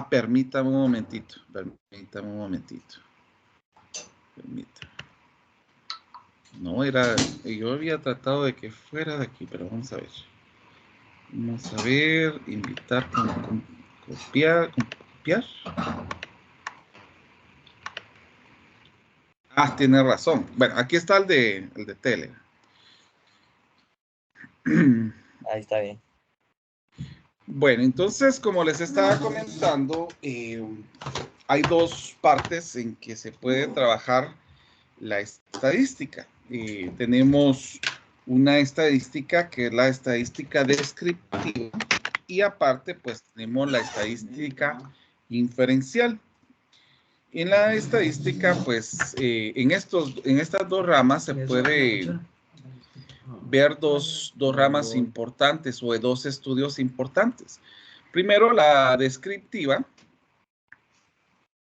Permítame un momentito. Permítame un momentito. Permítame. No era... Yo había tratado de que fuera de aquí, pero vamos a ver. Vamos a ver. Invitar con copiar. ¿Copiar? Tiene razón. Bueno, aquí está el de Telegram. Ahí está bien. Bueno, entonces, como les estaba comentando, hay dos partes en que se puede trabajar la estadística. Tenemos una estadística que es la estadística descriptiva y aparte, pues, tenemos la estadística inferencial. En la estadística, pues, en estas dos ramas se puede ver dos ramas importantes o dos estudios importantes. Primero, la descriptiva,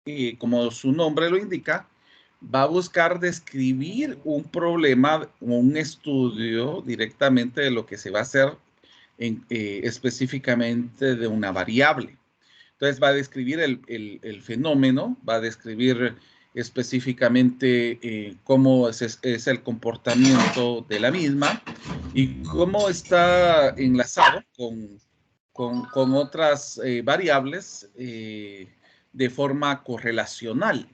y como su nombre lo indica, va a buscar describir un problema o un estudio directamente de lo que se va a hacer específicamente de una variable. Entonces va a describir el fenómeno, va a describir específicamente cómo es el comportamiento de la misma y cómo está enlazado con otras variables de forma correlacional.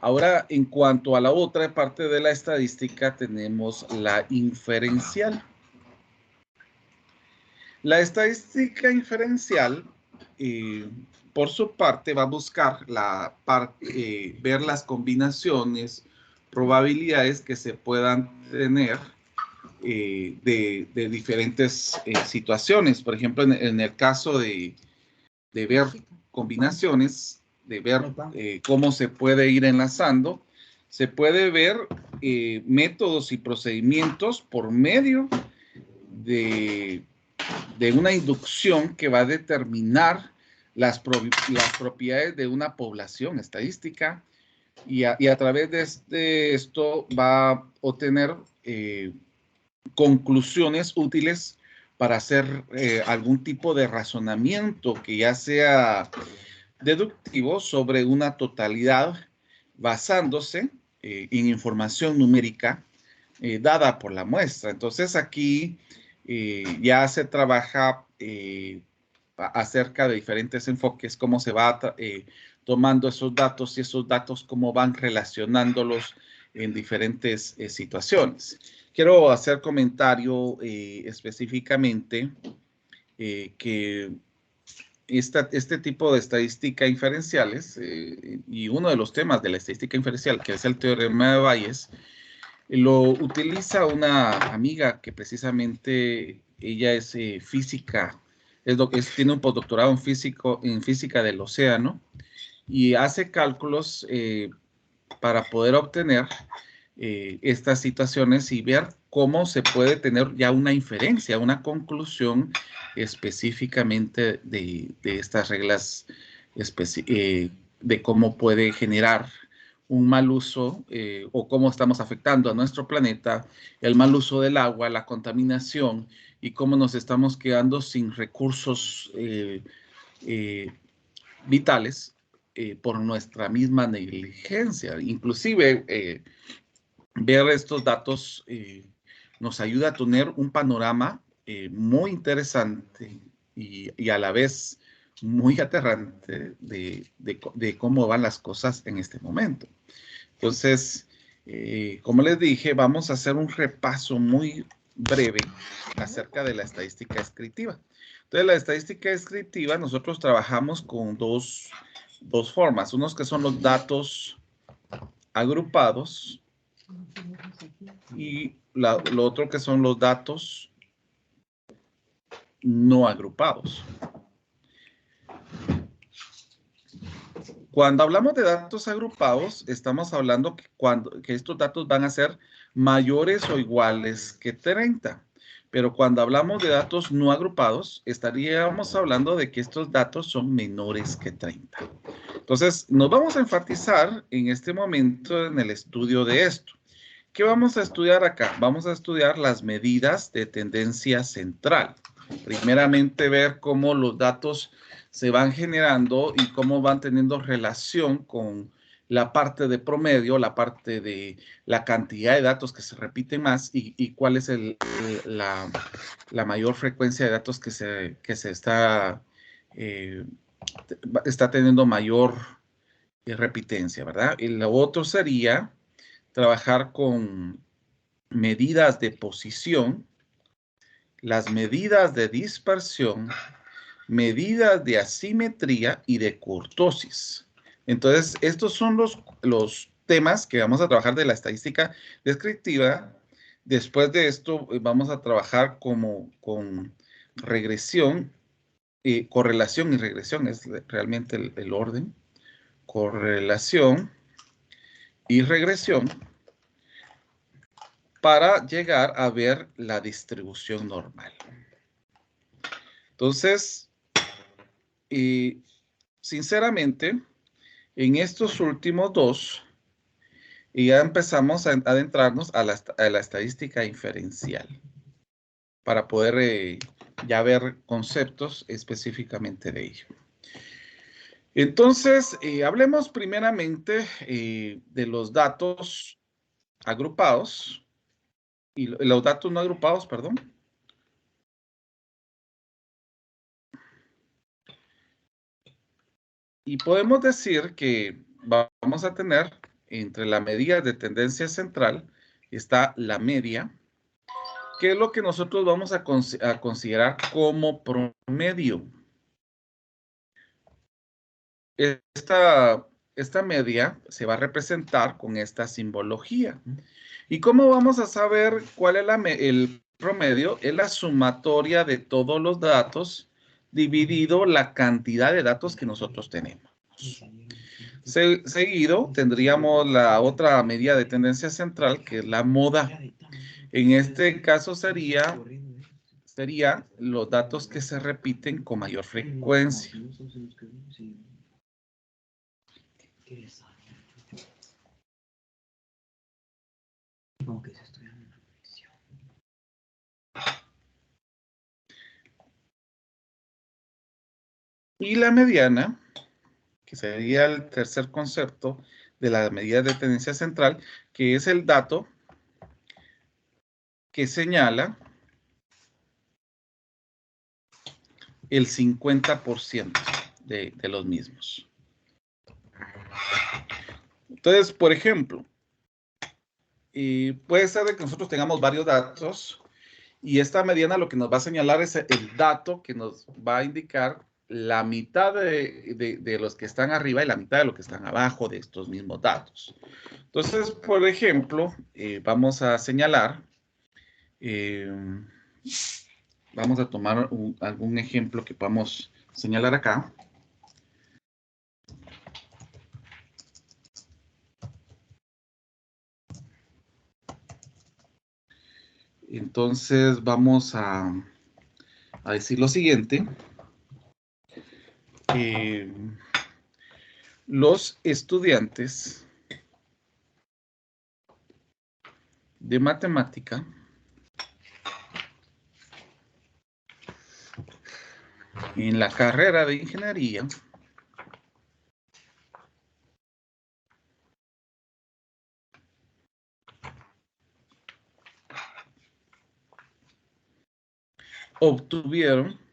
Ahora, en cuanto a la otra parte de la estadística, tenemos la inferencial. La estadística inferencial, por su parte, va a buscar ver las combinaciones, probabilidades que se puedan tener de diferentes situaciones. Por ejemplo, en el caso de ver combinaciones, de ver cómo se puede ir enlazando, se puede ver métodos y procedimientos por medio de una inducción que va a determinar las propiedades de una población estadística y a través de esto va a obtener conclusiones útiles para hacer algún tipo de razonamiento que ya sea deductivo sobre una totalidad basándose en información numérica dada por la muestra. Entonces aquí ya se trabaja acerca de diferentes enfoques, cómo se va tomando esos datos y esos datos cómo van relacionándolos en diferentes situaciones. Quiero hacer comentario específicamente que este tipo de estadística inferenciales y uno de los temas de la estadística inferencial, que es el teorema de Bayes, lo utiliza una amiga que precisamente ella es física, tiene un postdoctorado en física del océano y hace cálculos para poder obtener estas situaciones y ver cómo se puede tener ya una inferencia, una conclusión específicamente de estas reglas de cómo puede generar un mal uso o cómo estamos afectando a nuestro planeta, el mal uso del agua, la contaminación y cómo nos estamos quedando sin recursos vitales por nuestra misma negligencia. Inclusive ver estos datos nos ayuda a tener un panorama muy interesante y a la vez muy aterrante de cómo van las cosas en este momento. Entonces, como les dije, vamos a hacer un repaso muy breve acerca de la estadística descriptiva. Entonces, la estadística descriptiva, nosotros trabajamos con dos formas. Unos que son los datos agrupados y lo otro que son los datos no agrupados. Cuando hablamos de datos agrupados, estamos hablando que estos datos van a ser mayores o iguales que 30. Pero cuando hablamos de datos no agrupados, estaríamos hablando de que estos datos son menores que 30. Entonces, nos vamos a enfatizar en este momento en el estudio de esto. ¿Qué vamos a estudiar acá? Vamos a estudiar las medidas de tendencia central. Primeramente, ver cómo los datos se van generando y cómo van teniendo relación con la parte de promedio, la parte de la cantidad de datos que se repiten más y cuál es la mayor frecuencia de datos que se está teniendo mayor repitencia, ¿verdad? Y lo otro sería trabajar con medidas de posición, las medidas de dispersión, medidas de asimetría y de kurtosis. Entonces, estos son los temas que vamos a trabajar de la estadística descriptiva. Después de esto, vamos a trabajar con regresión, correlación y regresión, es realmente el orden. Correlación y regresión para llegar a ver la distribución normal. Entonces, sinceramente, en estos últimos dos, ya empezamos a adentrarnos a la estadística inferencial para poder ya ver conceptos específicamente de ello. Entonces, hablemos primeramente de los datos agrupados y los datos no agrupados, perdón. Y podemos decir que vamos a tener entre la medida de tendencia central está la media, que es lo que nosotros vamos a considerar como promedio. Esta media se va a representar con esta simbología. ¿Y cómo vamos a saber cuál es el promedio? Es la sumatoria de todos los datos dividido la cantidad de datos que nosotros tenemos. Seguido tendríamos la otra medida de tendencia central, que es la moda. En este caso serían los datos que se repiten con mayor frecuencia. Y la mediana, que sería el tercer concepto de la medida de tendencia central, que es el dato que señala el 50% de los mismos. Entonces, por ejemplo, puede ser de que nosotros tengamos varios datos y esta mediana lo que nos va a señalar es el dato que nos va a indicar la mitad de los que están arriba y la mitad de los que están abajo de estos mismos datos. Entonces, por ejemplo, vamos a señalar, vamos a tomar algún ejemplo que podamos señalar acá. Entonces, vamos a decir lo siguiente. Los estudiantes de matemática en la carrera de ingeniería obtuvieron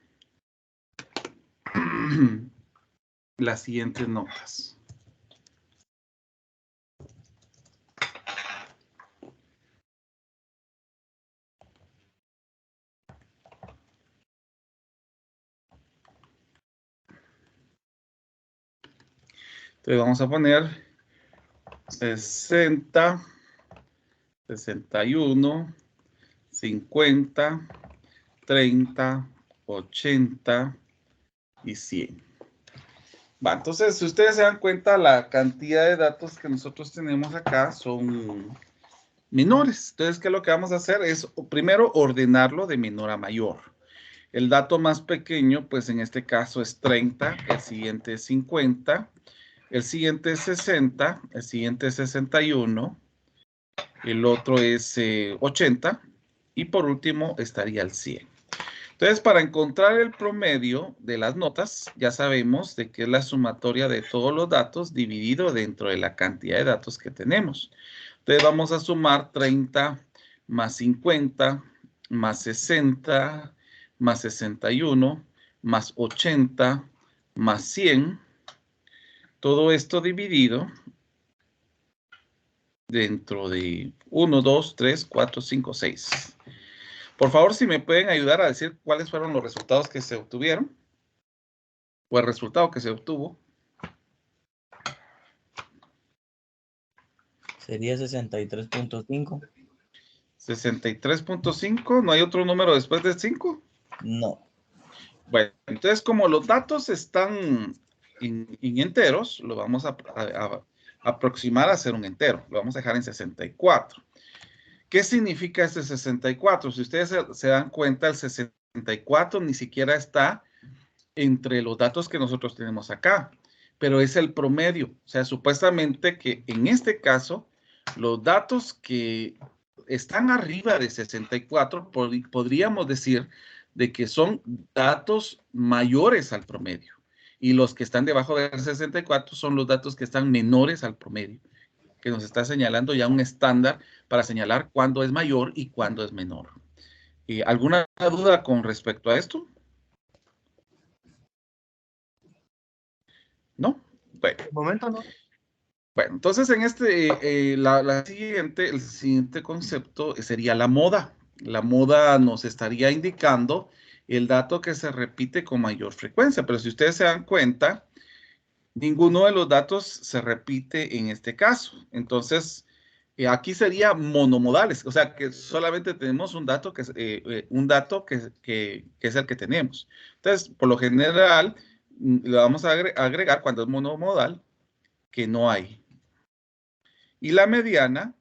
las siguientes notas. Entonces vamos a poner 60, 61, 50, 30, 80 y 100. Va, entonces, si ustedes se dan cuenta, la cantidad de datos que nosotros tenemos acá son menores. Entonces, ¿qué es lo que vamos a hacer? Es primero ordenarlo de menor a mayor. El dato más pequeño, pues en este caso es 30, el siguiente es 50, el siguiente es 60, el siguiente es 61, el otro es 80 y por último estaría el 100. Entonces, para encontrar el promedio de las notas, ya sabemos de que es la sumatoria de todos los datos dividido dentro de la cantidad de datos que tenemos. Entonces, vamos a sumar 30 más 50 más 60 más 61 más 80 más 100. Todo esto dividido dentro de 1, 2, 3, 4, 5, 6. Por favor, si me pueden ayudar a decir cuáles fueron los resultados que se obtuvieron. O el resultado que se obtuvo. Sería 63.5. 63.5. ¿No hay otro número después de 5? No. Bueno, entonces como los datos están en enteros, lo vamos a aproximar a ser un entero. Lo vamos a dejar en 64. ¿Qué significa este 64? Si ustedes se dan cuenta, el 64 ni siquiera está entre los datos que nosotros tenemos acá, pero es el promedio. O sea, supuestamente que en este caso, los datos que están arriba de 64, podríamos decir de que son datos mayores al promedio. Y los que están debajo del 64 son los datos que están menores al promedio, que nos está señalando ya un estándar para señalar cuándo es mayor y cuándo es menor. ¿Alguna duda con respecto a esto? ¿No? Bueno. De momento no. Bueno, entonces en el siguiente concepto sería la moda. La moda nos estaría indicando el dato que se repite con mayor frecuencia, pero si ustedes se dan cuenta, ninguno de los datos se repite en este caso. Entonces, aquí sería monomodales, o sea que solamente tenemos un dato que es el que tenemos. Entonces, por lo general, le vamos a agregar cuando es monomodal que no hay. Y la mediana,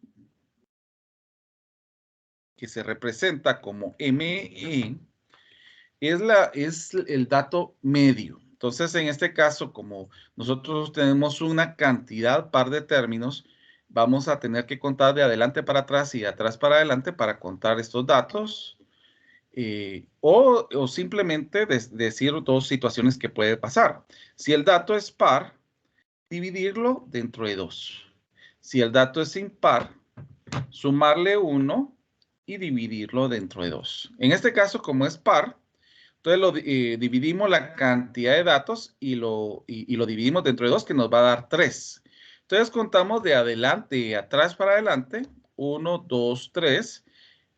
que se representa como ME, es el dato medio. Entonces, en este caso, como nosotros tenemos una cantidad par de términos, vamos a tener que contar de adelante para atrás y de atrás para adelante para contar estos datos. O simplemente decir dos situaciones que puede pasar. Si el dato es par, dividirlo dentro de 2. Si el dato es impar, sumarle 1 y dividirlo dentro de 2. En este caso, como es par, entonces dividimos la cantidad de datos y lo dividimos dentro de 2, que nos va a dar 3. Entonces contamos de atrás para adelante, 1, 2, 3,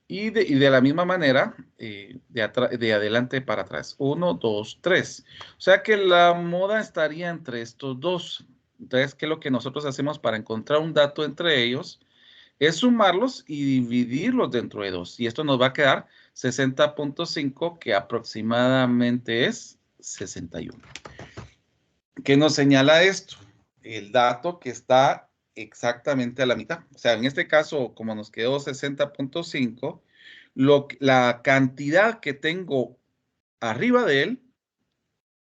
y de la misma manera, de adelante para atrás, 1, 2, 3. O sea que la moda estaría entre estos dos. Entonces, ¿qué es lo que nosotros hacemos para encontrar un dato entre ellos? Es sumarlos y dividirlos dentro de 2. Y esto nos va a quedar 60.5, que aproximadamente es 61. ¿Qué nos señala esto? El dato que está exactamente a la mitad. O sea, en este caso, como nos quedó 60.5, la cantidad que tengo arriba de él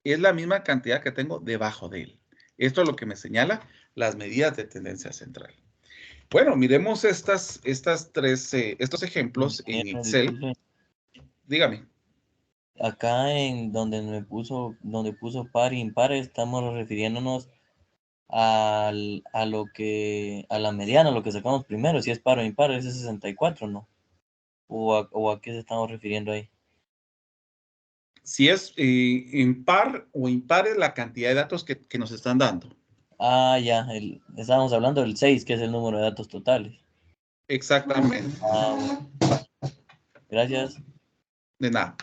es la misma cantidad que tengo debajo de él. Esto es lo que me señala las medidas de tendencia central. Bueno, miremos estos ejemplos en Excel. Disculpe. Dígame. Acá en donde puso par e impar, estamos refiriéndonos a la mediana, lo que sacamos primero, si es par o impar, ese 64, ¿no? ¿O a qué se estamos refiriendo ahí? Si es impar o impar es la cantidad de datos que nos están dando. Ah, ya, estábamos hablando del 6, que es el número de datos totales. Exactamente. Ah, bueno. Gracias. De nada.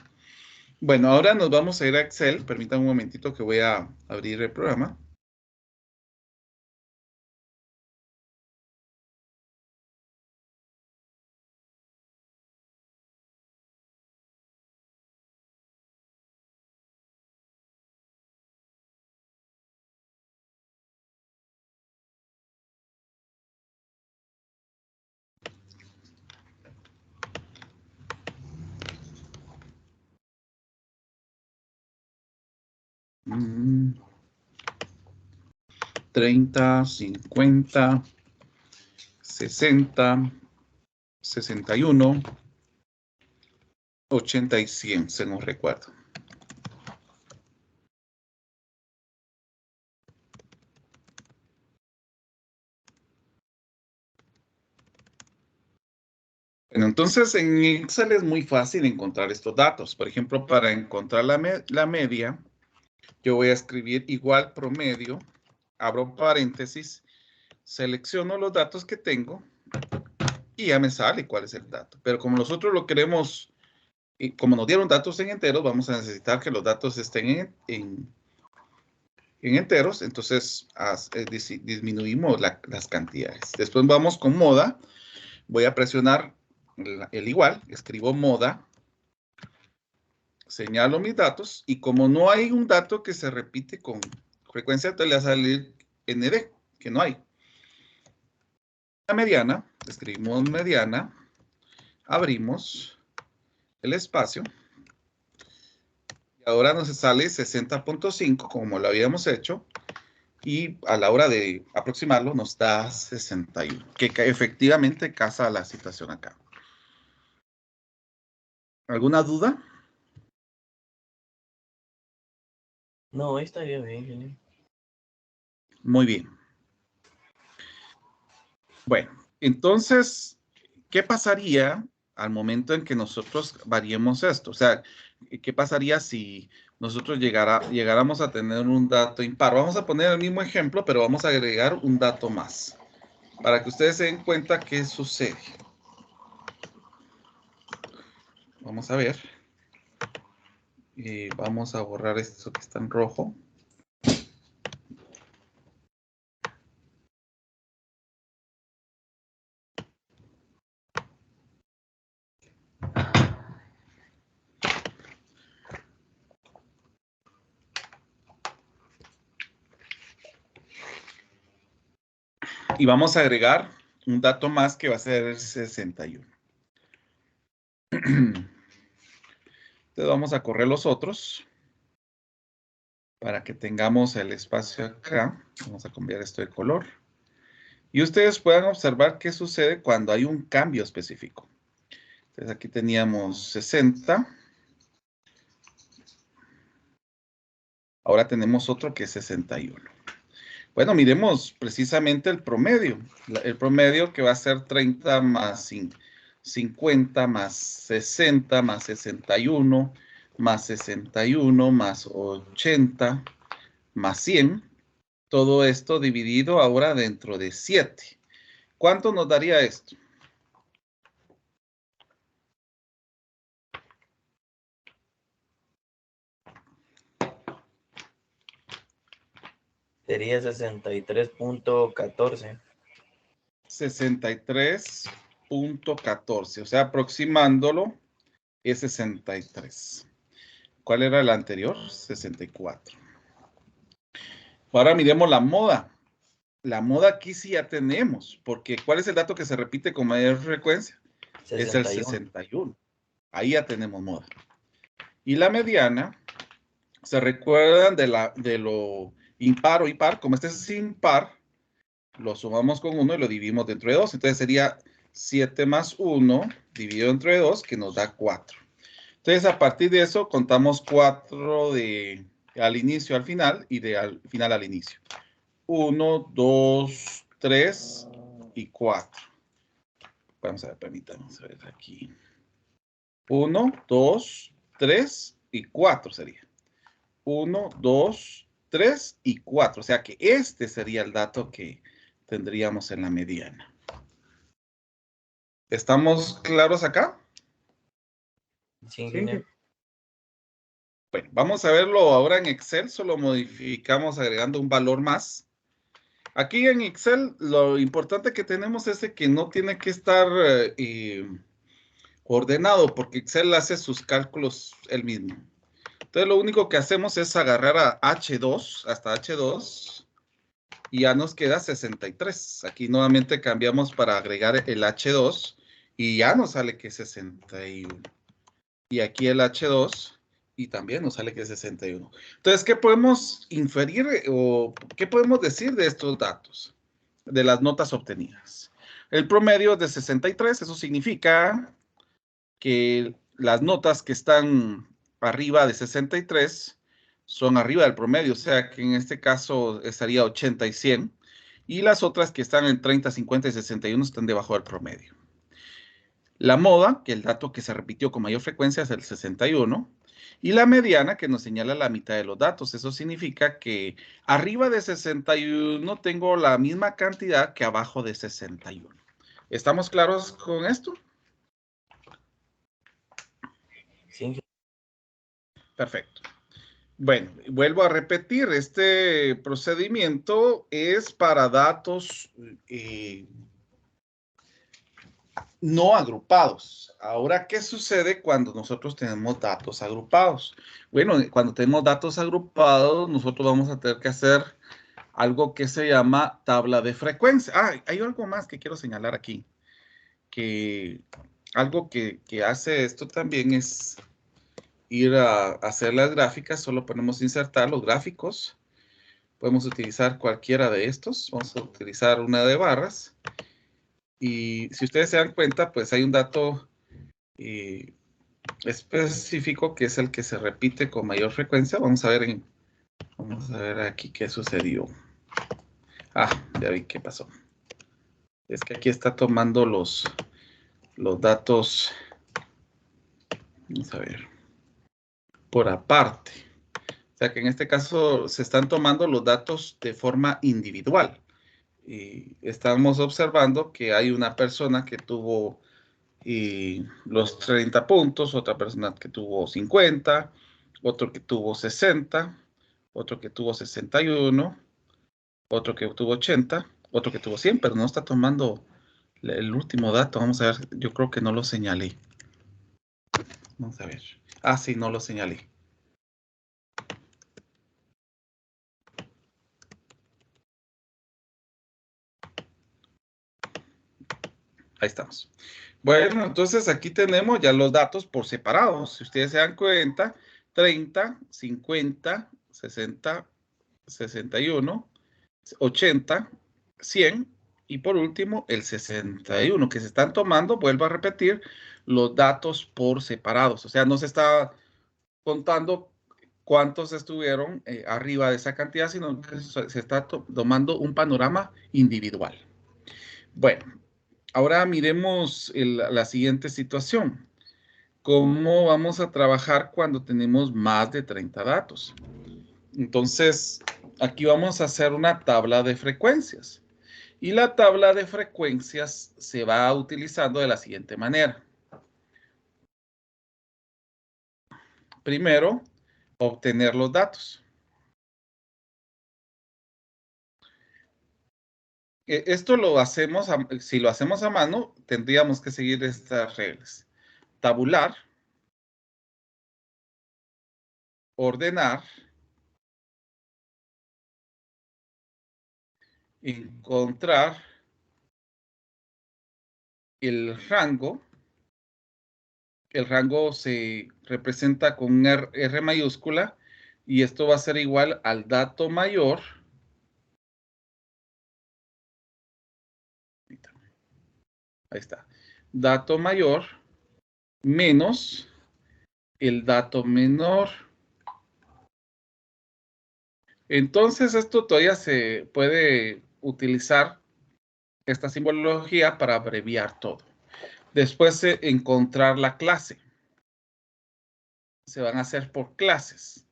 Bueno, ahora nos vamos a ir a Excel. Permítanme un momentito que voy a abrir el programa. Mm. 30, 50, 60, 61, 80 y 100, según recuerdo. Bueno, entonces en Excel es muy fácil encontrar estos datos. Por ejemplo, para encontrar la media, yo voy a escribir igual promedio, abro paréntesis, selecciono los datos que tengo y ya me sale cuál es el dato. Pero como nosotros lo queremos, y como nos dieron datos en enteros, vamos a necesitar que los datos estén en enteros, entonces disminuimos las cantidades. Después vamos con moda, voy a presionar el igual, escribo moda, señalo mis datos y como no hay un dato que se repite con frecuencia, entonces le va a salir ND, que no hay. La mediana, escribimos mediana, abrimos el espacio y ahora nos sale 60.5 como lo habíamos hecho y a la hora de aproximarlo nos da 61, que efectivamente casa la situación acá. ¿Alguna duda? No, está bien. Muy bien. Bueno, entonces, ¿qué pasaría al momento en que nosotros variemos esto? O sea, ¿qué pasaría si nosotros llegáramos a tener un dato impar? Vamos a poner el mismo ejemplo, pero vamos a agregar un dato más para que ustedes se den cuenta qué sucede. Vamos a ver. Vamos a borrar esto que está en rojo. Y vamos a agregar un dato más que va a ser el 61. Entonces vamos a correr los otros para que tengamos el espacio acá. Vamos a cambiar esto de color. Y ustedes puedan observar qué sucede cuando hay un cambio específico. Entonces aquí teníamos 60. Ahora tenemos otro que es 61. Bueno, miremos precisamente el promedio. El promedio que va a ser 30 más 50 más 60 más 61 más 61 más 80 más 100. Todo esto dividido ahora dentro de 7. ¿Cuánto nos daría esto? Sería 63.14. 63.14. O sea, aproximándolo es 63. ¿Cuál era el anterior? 64. Ahora miremos la moda. La moda aquí sí ya tenemos, porque ¿cuál es el dato que se repite con mayor frecuencia? 61. Es el 61. Ahí ya tenemos moda. Y la mediana, ¿se recuerdan de lo impar o impar? Como este es impar, lo sumamos con 1 y lo dividimos dentro de 2. Entonces sería 7 más 1 dividido entre 2, que nos da 4. Entonces, a partir de eso, contamos 4 al inicio al final y de al final al inicio. 1, 2, 3 y 4. Vamos a ver, permítanme ver aquí. 1, 2, 3 y 4 sería. 1, 2, 3 y 4. O sea que este sería el dato que tendríamos en la mediana. ¿Estamos claros acá? Sí, ingeniero. Bueno, vamos a verlo ahora en Excel. Solo modificamos agregando un valor más. Aquí en Excel lo importante que tenemos es que no tiene que estar ordenado porque Excel hace sus cálculos él mismo. Entonces lo único que hacemos es agarrar a H2 hasta H2 y ya nos queda 63. Aquí nuevamente cambiamos para agregar el H2 y ya nos sale que es 61. Y aquí el H2 y también nos sale que es 61. Entonces, ¿qué podemos inferir o qué podemos decir de estos datos? De las notas obtenidas. El promedio es de 63, eso significa que las notas que están arriba de 63 son arriba del promedio, o sea que en este caso estaría 80 y 100, y las otras que están en 30, 50 y 61 están debajo del promedio. La moda, que el dato que se repitió con mayor frecuencia es el 61, y la mediana, que nos señala la mitad de los datos. Eso significa que arriba de 61 tengo la misma cantidad que abajo de 61. ¿Estamos claros con esto? Sí. Perfecto. Bueno, vuelvo a repetir, este procedimiento es para datos no agrupados. Ahora, ¿qué sucede cuando nosotros tenemos datos agrupados? Bueno, cuando tenemos datos agrupados, nosotros vamos a tener que hacer algo que se llama tabla de frecuencia. Ah, hay algo más que quiero señalar aquí, que algo que hace esto también es ir a hacer las gráficas, solo podemos insertar los gráficos. Podemos utilizar cualquiera de estos. Vamos a utilizar una de barras. Y si ustedes se dan cuenta, pues hay un dato específico que es el que se repite con mayor frecuencia. Vamos a ver aquí qué sucedió. Ah, ya vi qué pasó. Es que aquí está tomando los datos. Vamos a ver. Por aparte. O sea que en este caso se están tomando los datos de forma individual. Y estamos observando que hay una persona que tuvo los 30 puntos, otra persona que tuvo 50, otro que tuvo 60, otro que tuvo 61, otro que tuvo 80, otro que tuvo 100, pero no está tomando el último dato. Vamos a ver, yo creo que no lo señalé. Vamos a ver. Ah, sí, no lo señalé. Ahí estamos. Bueno, entonces aquí tenemos ya los datos por separados. Si ustedes se dan cuenta, 30, 50, 60, 61, 80, 100 y por último el 61, que se están tomando, vuelvo a repetir, los datos por separados. O sea, no se está contando cuántos estuvieron arriba de esa cantidad, sino que se está tomando un panorama individual. Bueno, ahora miremos la siguiente situación. ¿Cómo vamos a trabajar cuando tenemos más de 30 datos? Entonces, aquí vamos a hacer una tabla de frecuencias. Y la tabla de frecuencias se va utilizando de la siguiente manera. Primero, obtener los datos. Esto lo hacemos, si lo hacemos a mano, tendríamos que seguir estas reglas. Tabular, ordenar, encontrar el rango. El rango se representa con un R mayúscula y esto va a ser igual al dato mayor. Ahí está. Dato mayor menos el dato menor. Entonces, esto todavía se puede utilizar esta simbología para abreviar todo. Después, encontrar la clase. Se van a hacer por clases.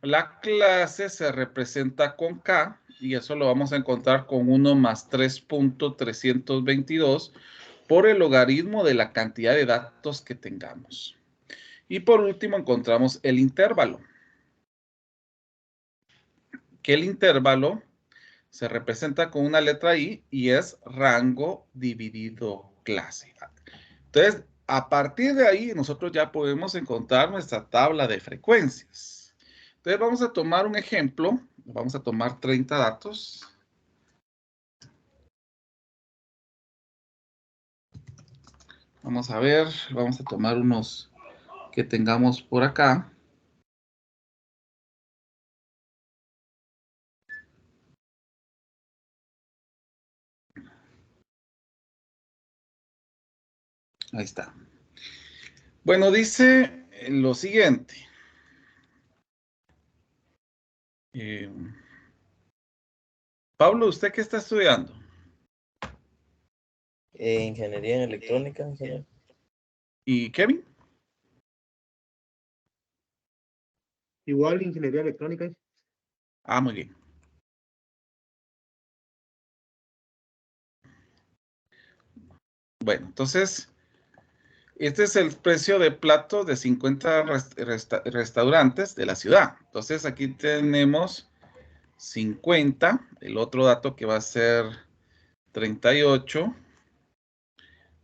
La clase se representa con K y eso lo vamos a encontrar con 1 más 3.322 por el logaritmo de la cantidad de datos que tengamos. Y por último encontramos el intervalo. Que el intervalo se representa con una letra I y es rango dividido clase. Entonces, a partir de ahí, nosotros ya podemos encontrar nuestra tabla de frecuencias. Entonces, vamos a tomar un ejemplo. Vamos a tomar 30 datos. Vamos a ver, vamos a tomar unos que tengamos por acá. Ahí está. Bueno, dice lo siguiente. Pablo, ¿usted qué está estudiando? Ingeniería en electrónica, ingeniero. ¿Y Kevin? Igual ingeniería electrónica. Ah, muy bien. Bueno, entonces, este es el precio de plato de 50 restaurantes de la ciudad. Entonces, aquí tenemos 50, el otro dato que va a ser 38,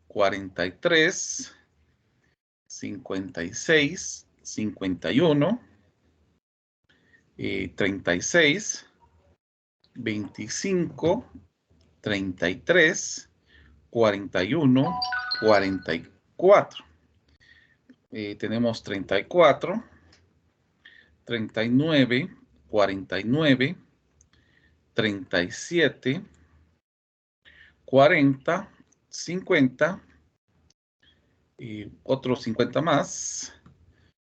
43, 56, 51, 36, 25, 33, 41, 44. Tenemos 34, 39, 49, 37, 40, 50, y otros 50 más,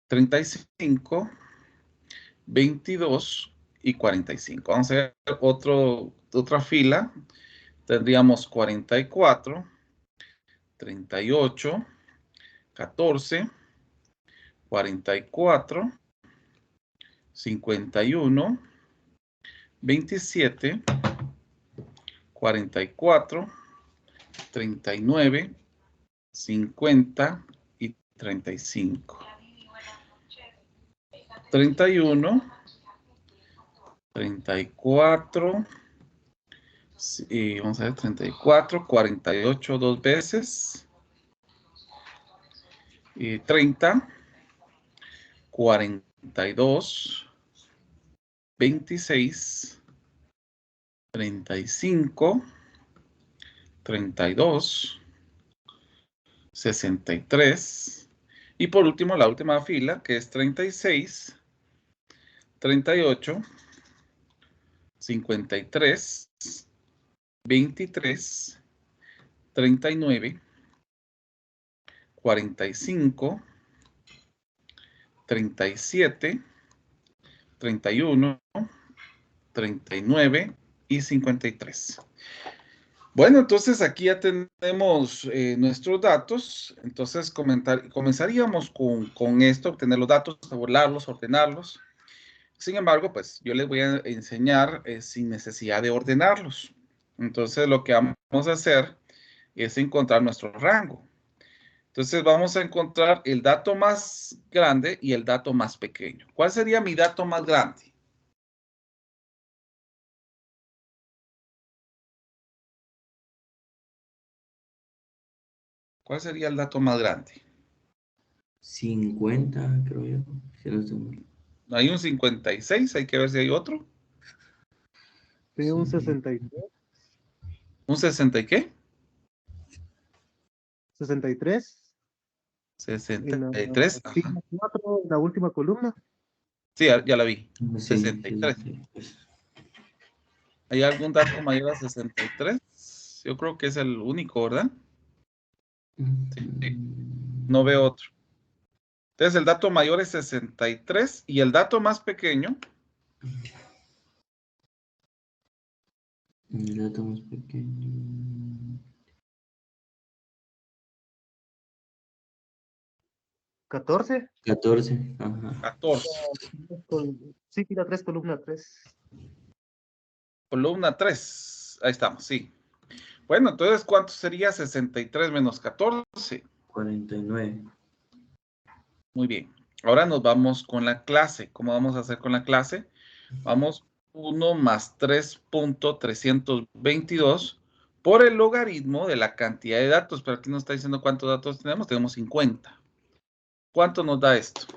35, 22 y 45. Vamos a ver otra fila. Tendríamos 44, 38, 14, 44, 51, 27, 44, 39, 50 y 35. 31, 34, vamos a ver, 34, 48 dos veces, 30, 42, 26, 35, 32, 63, y por último la última fila, que es 36, 38, 53, 23, 39, 45, 37, 31, 39 y 53. Bueno, entonces aquí ya tenemos nuestros datos. Entonces comenzaríamos con esto, obtener los datos, tabularlos, ordenarlos. Sin embargo, pues yo les voy a enseñar sin necesidad de ordenarlos. Entonces lo que vamos a hacer es encontrar nuestro rango. Entonces vamos a encontrar el dato más grande y el dato más pequeño. ¿Cuál sería mi dato más grande? ¿Cuál sería el dato más grande? 50, creo yo. Si no estoy mal. Hay un 56, hay que ver si hay otro. Sí, un Sí. 63. ¿Un 60 y qué? 63. En la 63, ajá. fila 4, en la última columna. Sí, ya la vi. Sí, 63. 63. ¿Hay algún dato mayor a 63? Yo creo que es el único, ¿verdad? Sí, no veo otro. Entonces el dato mayor es 63 y el dato más pequeño, El dato más pequeño. 14. 14. Ajá. 14. Sí, fila 3, columna 3. Columna 3. Ahí estamos, sí. Bueno, entonces, ¿cuánto sería 63 menos 14? 49. Muy bien. Ahora nos vamos con la clase. ¿Cómo vamos a hacer con la clase? Vamos 1 más 3.322 por el logaritmo de la cantidad de datos. Pero aquí nos está diciendo cuántos datos tenemos. Tenemos 50. ¿Cuánto nos da esto?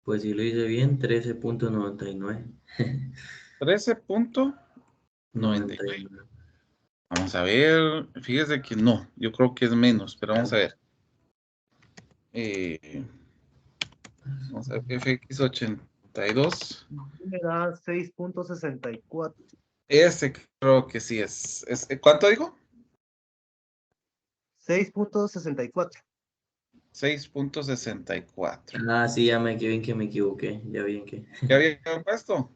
Pues si lo hice bien, 13.99. 13.99. 99. Vamos a ver. Fíjese que no. Yo creo que es menos, pero vamos a ver. Vamos a ver. FX82. Me da 6.64. Ese creo que sí es. ¿Cuánto digo? 6.64. 6.64. Ah, sí, ya me bien que me equivoqué. Ya bien que. ¿Qué había puesto?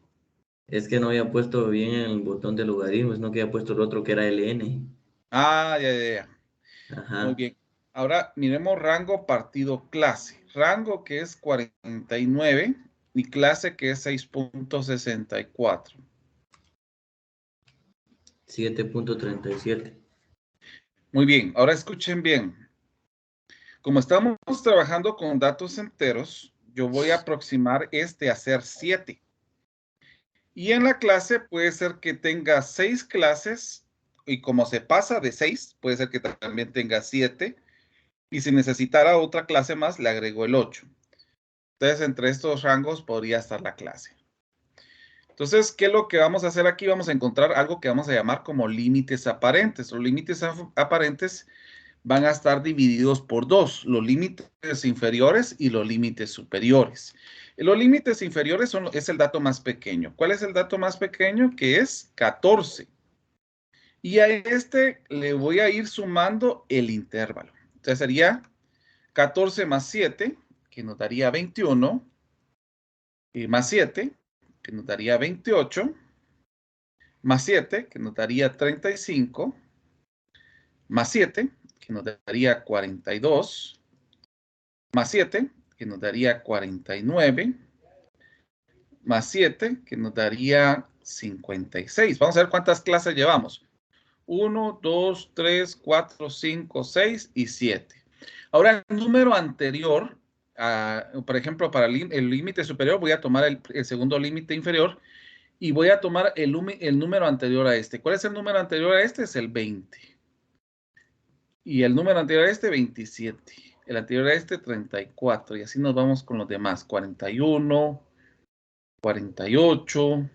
Es que no había puesto bien el botón de logaritmos, no que había puesto el otro que era LN. Ah, ya. Muy Ajá. bien. Ahora miremos rango, partido, clase. Rango que es 49 y clase que es 6.64. 7.37. Muy bien. Ahora escuchen bien. Como estamos trabajando con datos enteros, yo voy a aproximar este a ser 7. Y en la clase puede ser que tenga 6 clases y como se pasa de 6, puede ser que también tenga 7. Y si necesitara otra clase más, le agrego el 8. Entonces, entre estos rangos podría estar la clase. Entonces, ¿qué es lo que vamos a hacer aquí? Vamos a encontrar algo que vamos a llamar como límites aparentes. Los límites aparentes van a estar divididos por dos, los límites inferiores y los límites superiores. Los límites inferiores es el dato más pequeño. ¿Cuál es el dato más pequeño? Que es 14. Y a este le voy a ir sumando el intervalo. Entonces sería 14 más 7, que nos daría 21, y más 7, que nos daría 28, más 7, que nos daría 35, más 7, que nos daría 42, más 7, que nos daría 49, más 7, que nos daría 56. Vamos a ver cuántas clases llevamos. 1, 2, 3, 4, 5, 6 y 7. Ahora, el número anterior, por ejemplo, para el límite superior, voy a tomar el segundo límite inferior y voy a tomar el número anterior a este. ¿Cuál es el número anterior a este? Es el 20. Y el número anterior a este, 27. El anterior a este, 34. Y así nos vamos con los demás. 41, 48,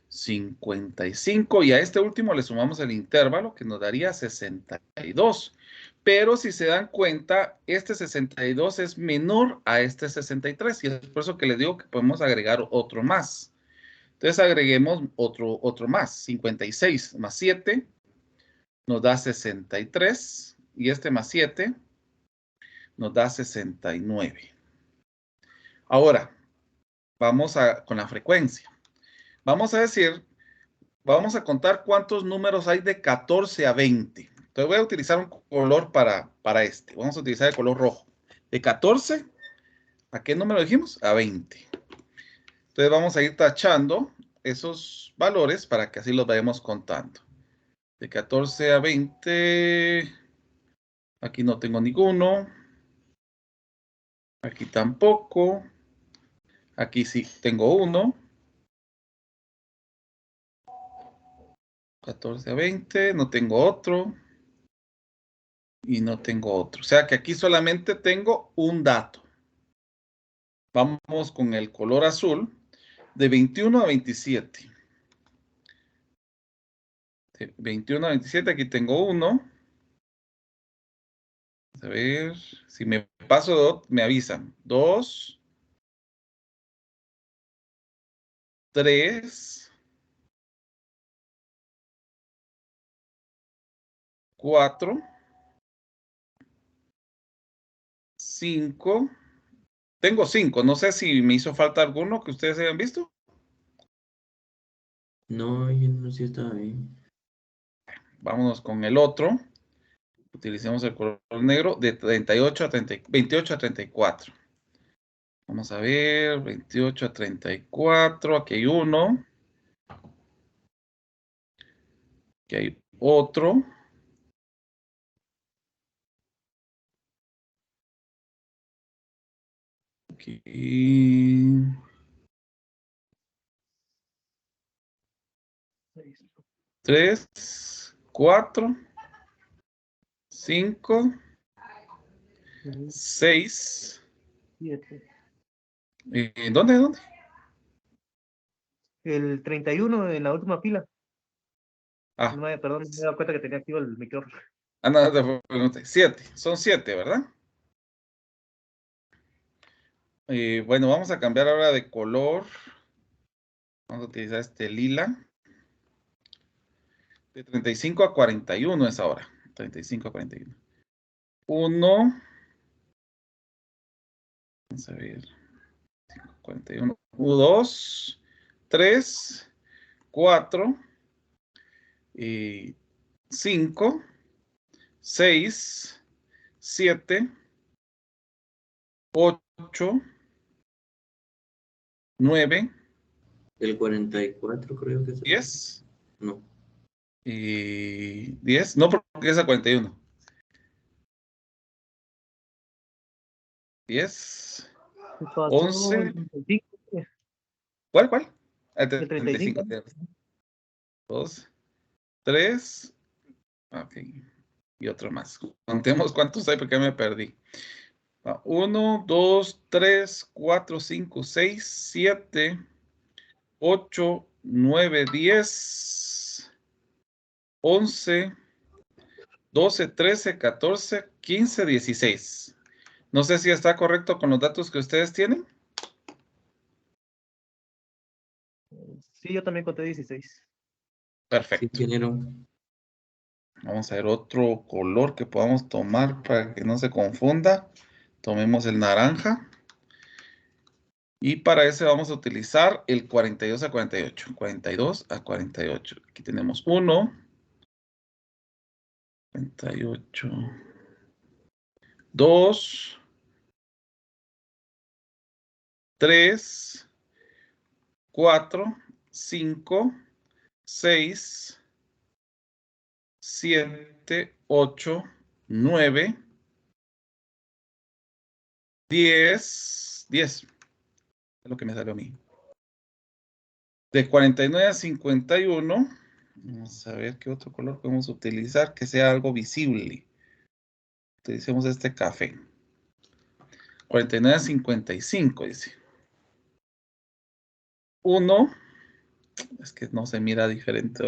55. Y a este último le sumamos el intervalo que nos daría 62. Pero si se dan cuenta, este 62 es menor a este 63. Y es por eso que les digo que podemos agregar otro más. Entonces agreguemos otro más. 56 más 7 nos da 63. Y este más 7 nos da 69. Ahora, vamos con la frecuencia. Vamos a contar cuántos números hay de 14 a 20. Entonces voy a utilizar un color para este. Vamos a utilizar el color rojo. De 14, ¿a qué número dijimos? A 20. Entonces vamos a ir tachando esos valores para que así los vayamos contando. De 14 a 20, aquí no tengo ninguno. Aquí tampoco. Aquí sí tengo uno. 14 a 20, no tengo otro. Y no tengo otro. O sea que aquí solamente tengo un dato. Vamos con el color azul. De 21 a 27. De 21 a 27, aquí tengo uno. A ver, si me paso, me avisan. 2, 3, 4, 5. Tengo 5. No sé si me hizo falta alguno que ustedes hayan visto. No, yo no sé si estaba bien. Vámonos con el otro. Utilicemos el color negro de 38 a 30, 28 a 34. Vamos a ver, 28 a 34. Aquí hay uno. Aquí hay otro. Aquí. 3, 4, 5, 6. 7. ¿Dónde? El 31 en la última fila. Ah, No perdón, no me he dado cuenta que tenía activo el micrófono. no, te pregunté. 7. Son 7, ¿verdad? Bueno, vamos a cambiar ahora de color. Vamos a utilizar este lila. De 35 a 41 es ahora. 35 a 41. 1. Vamos a ver. 41. 2, 3, 4, 5, 6, 7, 8, 9, El 44 creo que es. 10 No. y 10. No, porque es a 41. 10, 11. 35, ¿Cuál? El el 35. 35. 2, 3. Ok. Y otro más. Contemos cuántos hay porque me perdí. 1, 2, 3, 4, 5, 6, 7, 8, 9, 10, 11, 12, 13, 14, 15, 16. No sé si está correcto con los datos que ustedes tienen. Sí, yo también conté 16. Sí, Perfecto. ingeniero. Vamos a ver otro color que podamos tomar para que no se confunda. Tomemos el naranja. Y para ese vamos a utilizar el 42 a 48. 42 a 48. Aquí tenemos 1, 48, 2, 3, 4, 5, 6, 7, 8, 9, 10. 10. Es lo que me salió a mí. De 49 a 51. Vamos a ver qué otro color podemos utilizar que sea algo visible. Utilicemos este café. 49 a 55, dice. 1. Es que no se mira diferente.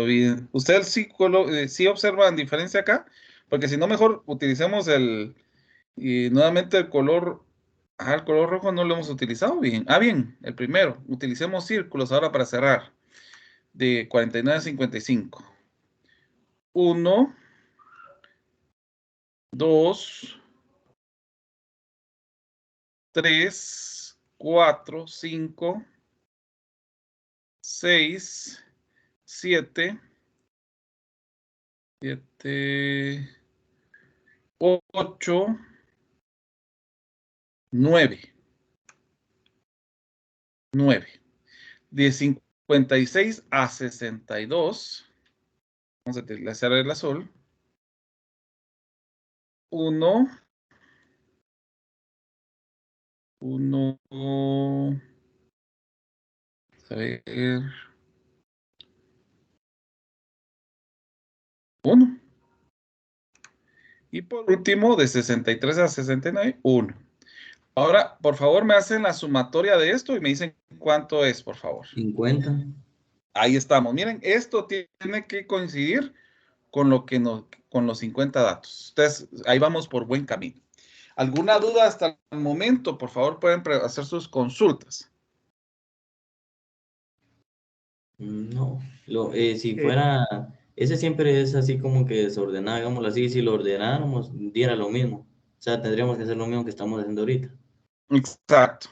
¿Ustedes sí observan diferencia acá? Porque si no, mejor utilicemos y nuevamente el color. El color rojo no lo hemos utilizado bien. Bien, el primero. Utilicemos círculos ahora para cerrar. De 49 a 55. 1, 2, 3, 4, 5, 6, 7, 8, 9. 9. De 56 a 62. Vamos a utilizar el azul. 1. 1. A ver. 1. Y por último, de 63 a 69, 1. Ahora, por favor, me hacen la sumatoria de esto y me dicen cuánto es, por favor. 50. Ahí estamos. Miren, esto tiene que coincidir con con los 50 datos. Ustedes, ahí vamos por buen camino. ¿Alguna duda hasta el momento? Por favor, pueden hacer sus consultas. No. Si fuera, ese siempre es así como que desordenado, digámoslo así. Si lo ordenáramos, diera lo mismo. O sea, tendríamos que hacer lo mismo que estamos haciendo ahorita. Exacto,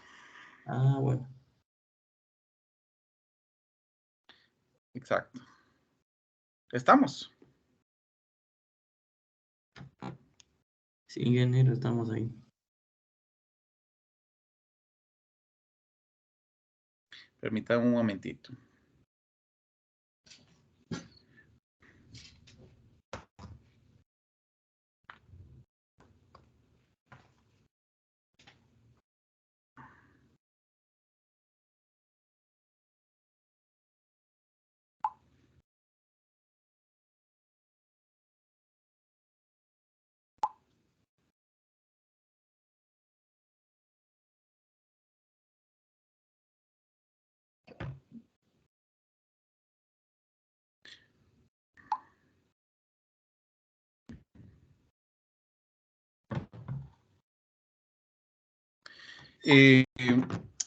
Ah, bueno. exacto. ¿Estamos? Sí, ingeniero, estamos ahí. Permítanme un momentito.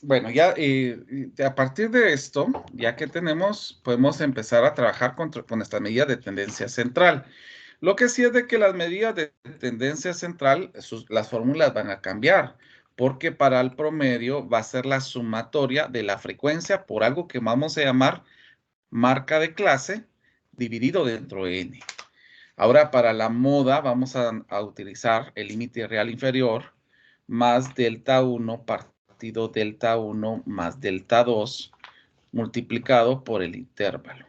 Bueno, ya a partir de esto, ya que tenemos, podemos empezar a trabajar con esta medida de tendencia central. Lo que sí es de que las medidas de tendencia central, las fórmulas van a cambiar, porque para el promedio va a ser la sumatoria de la frecuencia por algo que vamos a llamar marca de clase dividido dentro de n. Ahora, para la moda vamos a utilizar el límite real inferior más delta 1 partido delta 1 más delta 2 multiplicado por el intervalo.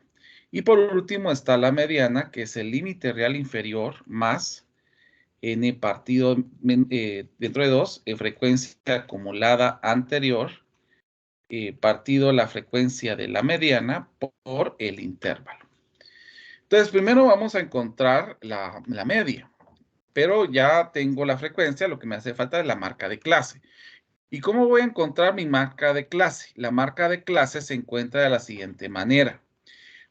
Y por último está la mediana, que es el límite real inferior más n partido dentro de 2 en frecuencia acumulada anterior partido la frecuencia de la mediana por el intervalo. Entonces, primero vamos a encontrar la media, pero ya tengo la frecuencia, lo que me hace falta es la marca de clase. ¿Y cómo voy a encontrar mi marca de clase? La marca de clase se encuentra de la siguiente manera.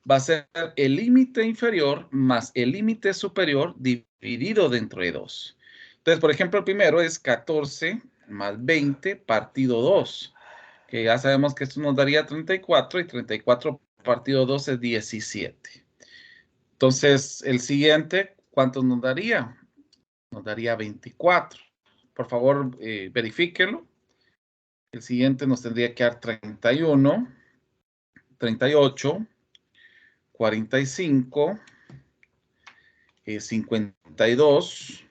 Va a ser el límite inferior más el límite superior dividido dentro de 2. Entonces, por ejemplo, el primero es 14 más 20 partido 2, que ya sabemos que esto nos daría 34 y 34 partido 2 es 17. Entonces, el siguiente, ¿cuánto nos daría? Nos daría 24. Por favor, verifíquenlo. El siguiente nos tendría que dar 31, 38, 45, 52,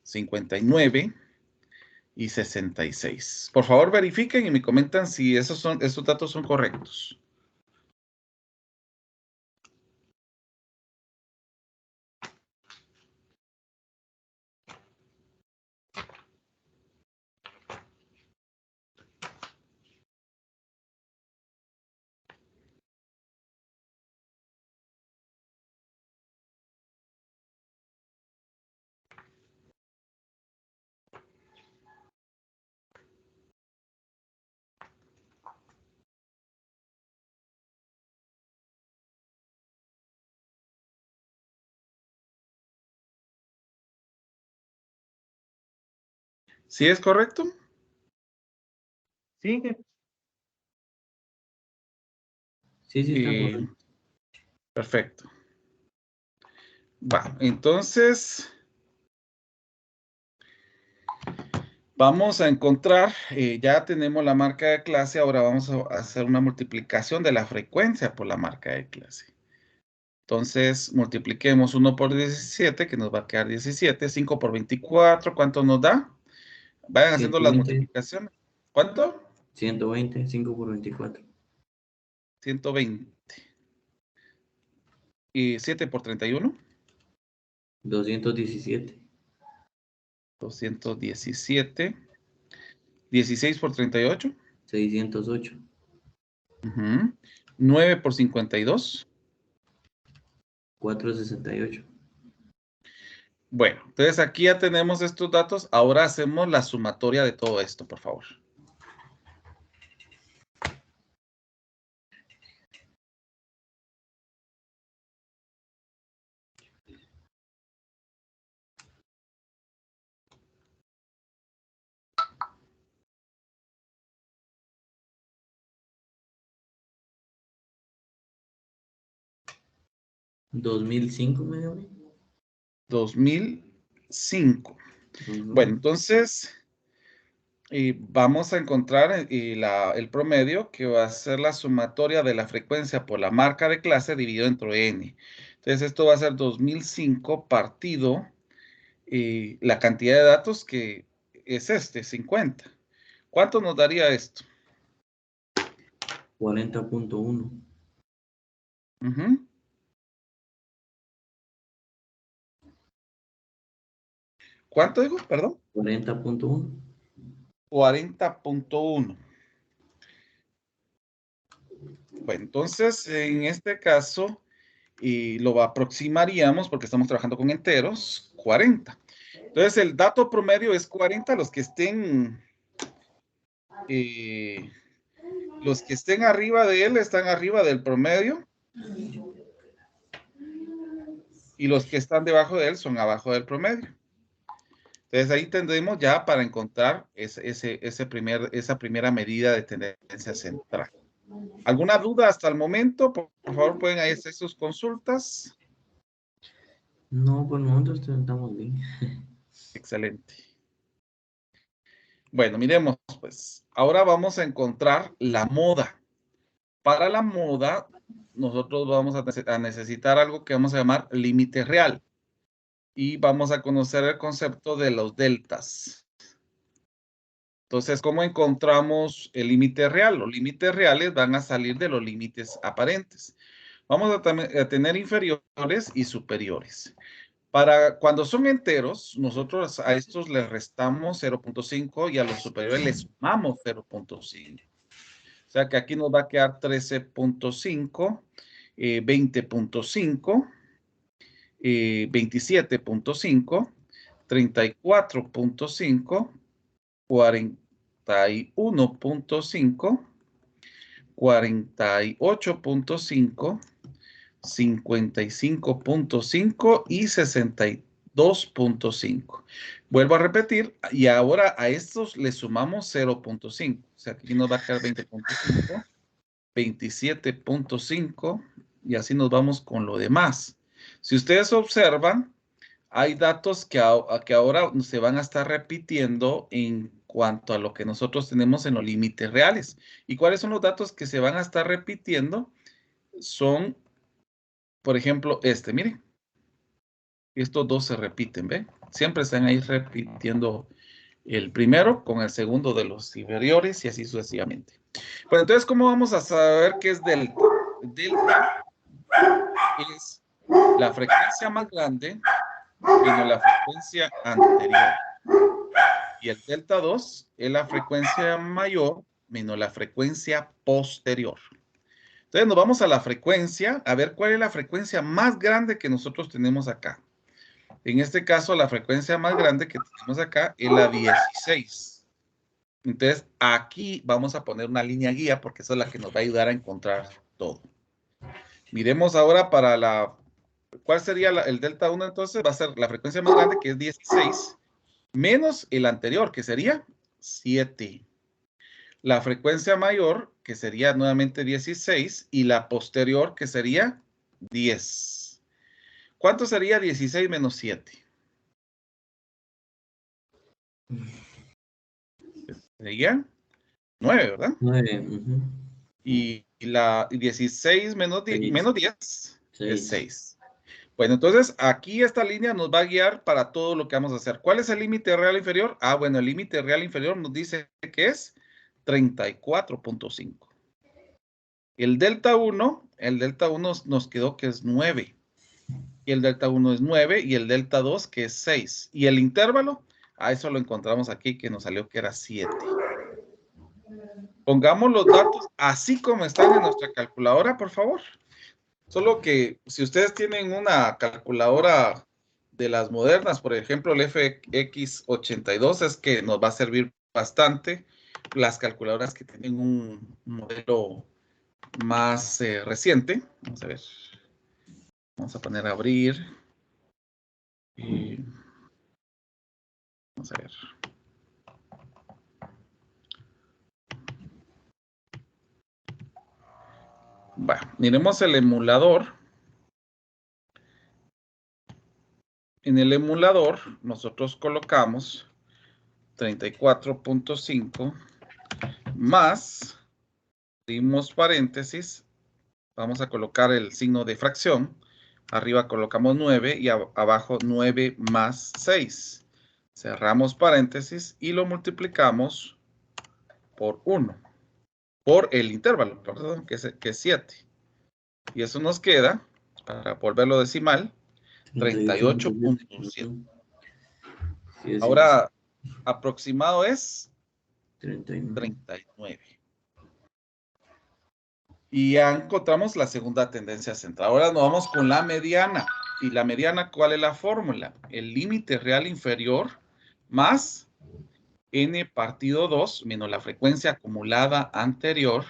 59 y 66. Por favor, verifiquen y me comentan si esos datos son correctos. ¿Sí es correcto? Sí, Sí, sí, está correcto. Perfecto. Va, entonces vamos a encontrar, ya tenemos la marca de clase, ahora vamos a hacer una multiplicación de la frecuencia por la marca de clase. Entonces, multipliquemos 1 por 17, que nos va a quedar 17, 5 por 24, ¿cuánto nos da? Vayan haciendo las 120, multiplicaciones. ¿Cuánto? 120, 5 por 24. 120. ¿Y 7 por 31? 217. 217. 16 por 38. 608. 9 por 52. 468. Bueno, entonces aquí ya tenemos estos datos. Ahora hacemos la sumatoria de todo esto, por favor. ¿2005 me dio? 2005. Bueno, entonces vamos a encontrar el promedio, que va a ser la sumatoria de la frecuencia por la marca de clase dividido entre n. Entonces esto va a ser 2005 partido la cantidad de datos que es 50. ¿Cuánto nos daría esto? 40.1. ¿Cuánto digo? Perdón. 40.1. 40.1. Bueno, entonces en este caso lo aproximaríamos porque estamos trabajando con enteros, 40. Entonces el dato promedio es 40, los que estén arriba de él están arriba del promedio y los que están debajo de él son abajo del promedio. Entonces ahí tendremos ya para encontrar esa primera medida de tendencia central. ¿Alguna duda hasta el momento? Por favor, pueden ahí hacer sus consultas. No, por el momento estamos bien. Excelente. Bueno, miremos pues. Ahora vamos a encontrar la moda. Para la moda, nosotros vamos a necesitar algo que vamos a llamar límite real. Y vamos a conocer el concepto de los deltas. Entonces, ¿cómo encontramos el límite real? Los límites reales van a salir de los límites aparentes. Vamos a tener inferiores y superiores. Para cuando son enteros, nosotros a estos les restamos 0.5 y a los superiores les sumamos 0.5. O sea que aquí nos va a quedar 13.5, 20.5, 27.5, 34.5, 41.5, 48.5, 55.5 y 62.5. Vuelvo a repetir, y ahora a estos le sumamos 0.5. O sea, aquí nos va a quedar 20.5, 27.5 y así nos vamos con lo demás. Si ustedes observan, hay datos que ahora se van a estar repitiendo en cuanto a lo que nosotros tenemos en los límites reales. ¿Y cuáles son los datos que se van a estar repitiendo? Son, por ejemplo, miren. Estos dos se repiten, ¿ven? Siempre están ahí repitiendo el primero con el segundo de los inferiores y así sucesivamente. Bueno, entonces, ¿cómo vamos a saber qué es delta? Delta es la frecuencia más grande menos la frecuencia anterior. Y el delta 2 es la frecuencia mayor menos la frecuencia posterior. Entonces nos vamos a la frecuencia, a ver cuál es la frecuencia más grande que nosotros tenemos acá. En este caso, la frecuencia más grande que tenemos acá es la 16. Entonces, aquí vamos a poner una línea guía porque esa es la que nos va a ayudar a encontrar todo. Miremos ahora para ¿cuál sería el delta 1 entonces? Va a ser la frecuencia más grande que es 16 menos el anterior que sería 7. La frecuencia mayor que sería nuevamente 16 y la posterior que sería 10. ¿Cuánto sería 16 menos 7? Sería 9, ¿verdad? 9. Y la 16 menos 10, es 6. Bueno, entonces aquí esta línea nos va a guiar para todo lo que vamos a hacer. ¿Cuál es el límite real inferior? Ah, bueno, el límite real inferior nos dice que es 34.5. El delta 1 nos quedó que es 9. Y el delta 1 es 9 y el delta 2 que es 6. Y el intervalo, a eso lo encontramos aquí que nos salió que era 7. Pongamos los datos así como están en nuestra calculadora, por favor. Solo que si ustedes tienen una calculadora de las modernas, por ejemplo, el FX82, es que nos va a servir bastante. Las calculadoras que tienen un modelo más reciente. Vamos a ver. Vamos a poner a abrir. Y vamos a ver. Bueno, miremos el emulador. En el emulador, nosotros colocamos 34.5 más, abrimos paréntesis, vamos a colocar el signo de fracción, arriba colocamos 9 y abajo 9 más 6. Cerramos paréntesis y lo multiplicamos por 1, por el intervalo, perdón, que es 7. Y eso nos queda, para volverlo decimal, 38.7. Ahora, aproximado es 39. Y ya encontramos la segunda tendencia central. Ahora nos vamos con la mediana. ¿Y la mediana cuál es la fórmula? El límite real inferior más n partido 2 menos la frecuencia acumulada anterior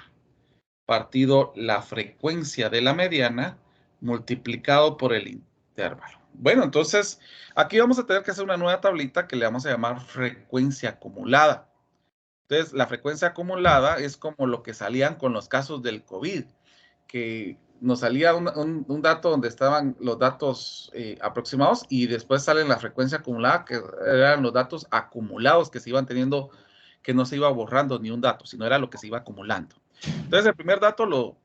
partido la frecuencia de la mediana multiplicado por el intervalo. Bueno, entonces aquí vamos a tener que hacer una nueva tablita que le vamos a llamar frecuencia acumulada. Entonces, la frecuencia acumulada es como lo que salían con los casos del COVID, que nos salía un dato donde estaban los datos aproximados y después sale la frecuencia acumulada, que eran los datos acumulados que se iban teniendo, que no se iba borrando ni un dato, sino era lo que se iba acumulando. Entonces, el primer dato lo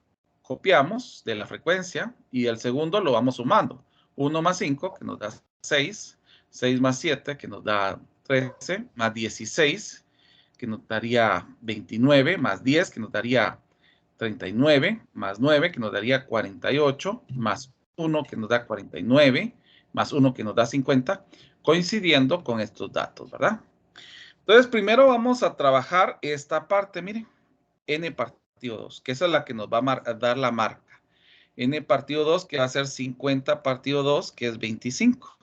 copiamos de la frecuencia y el segundo lo vamos sumando. 1 más 5, que nos da 6, 6 más 7, que nos da 13, más 16, que nos daría 29, más 10, que nos daría 39, más 9, que nos daría 48, más 1, que nos da 49, más 1, que nos da 50, coincidiendo con estos datos, ¿verdad? Entonces, primero vamos a trabajar esta parte, miren, n partido 2, que esa es la que nos va a dar la marca. N partido 2, que va a ser 50 partido 2, que es 25.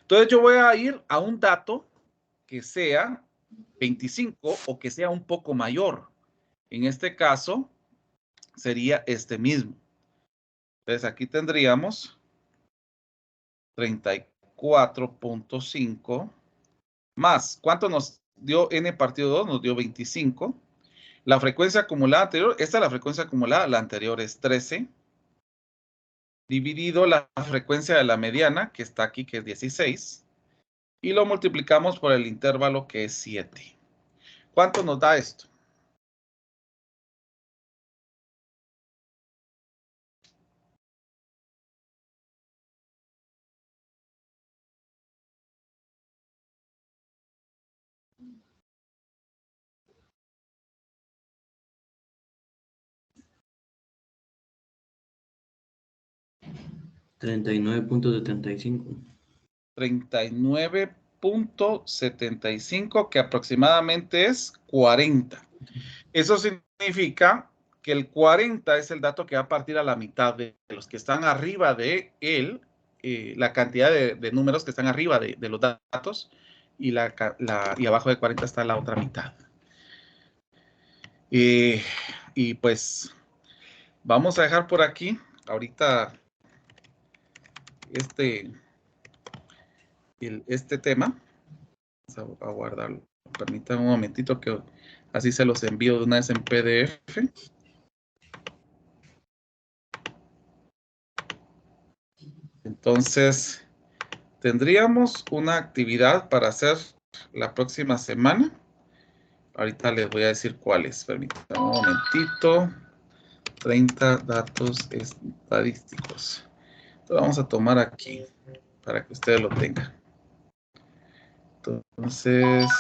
Entonces, yo voy a ir a un dato que sea 25 o que sea un poco mayor. En este caso, sería este mismo. Entonces, aquí tendríamos 34.5 más. ¿Cuánto nos dio n partido 2? Nos dio 25. La frecuencia acumulada anterior, esta es la frecuencia acumulada, la anterior es 13. Dividido la frecuencia de la mediana, que está aquí, que es 16. Y lo multiplicamos por el intervalo, que es 7. ¿Cuánto nos da esto? $39.75. 39.75, que aproximadamente es 40. Eso significa que el 40 es el dato que va a partir a la mitad de los que están arriba de él, la cantidad de números que están arriba de los datos, y abajo de 40 está la otra mitad. Y pues vamos a dejar por aquí ahorita este tema. Vamos a guardarlo. Permítanme un momentito que así se los envío de una vez en PDF. Entonces, tendríamos una actividad para hacer la próxima semana. Ahorita les voy a decir cuáles. Permítanme un momentito. 30 datos estadísticos. Lo vamos a tomar aquí para que ustedes lo tengan. Entonces,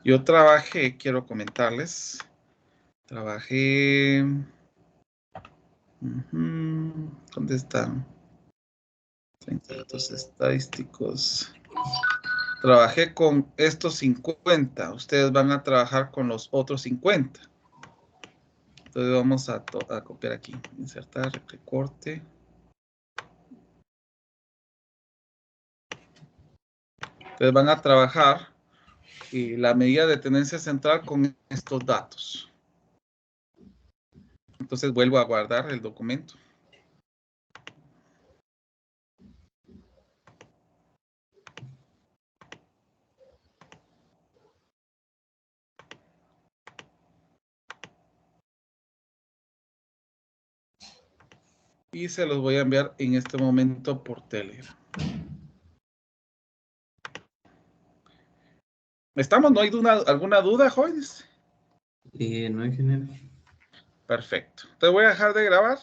yo trabajé, quiero comentarles, trabajé, ¿dónde están? 30 datos estadísticos. Trabajé con estos 50, ustedes van a trabajar con los otros 50. Entonces vamos a copiar aquí, insertar, recorte. Entonces van a trabajar la medida de tendencia central con estos datos. Entonces vuelvo a guardar el documento. Y se los voy a enviar en este momento por Telegram. ¿Estamos? ¿No hay alguna duda, jóvenes? No hay género. Perfecto. Te voy a dejar de grabar.